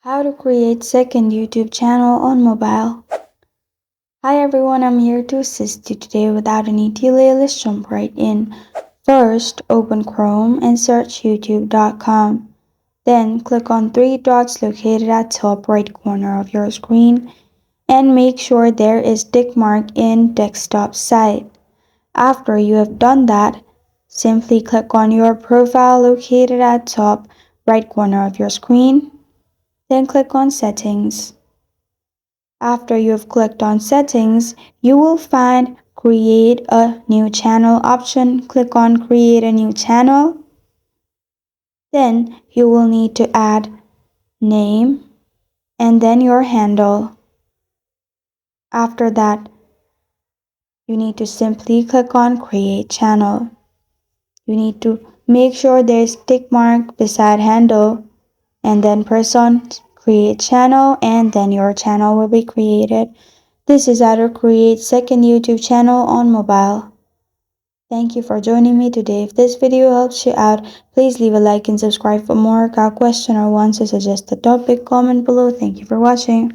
How to create second YouTube channel on mobile. Hi everyone, I'm here to assist you today. Without any delay, let's jump right in. First, open Chrome and search youtube.com. Then click on three dots located at top right corner of your screen and make sure there is tick mark in desktop site. After you have done that, simply click on your profile located at top right corner of your screen. Then click on Settings. After you've clicked on Settings, you will find Create a New Channel option. Click on Create a New Channel. Then you will need to add name and then your handle. After that, you need to simply click on Create Channel. You need to make sure there's tick mark beside handle and then press on Create Channel and then your channel will be created. This is how to create second YouTube channel on mobile. Thank you for joining me today. If this video helps you out, please leave a like and subscribe for more. Got a question or want to suggest a topic, comment below. Thank you for watching.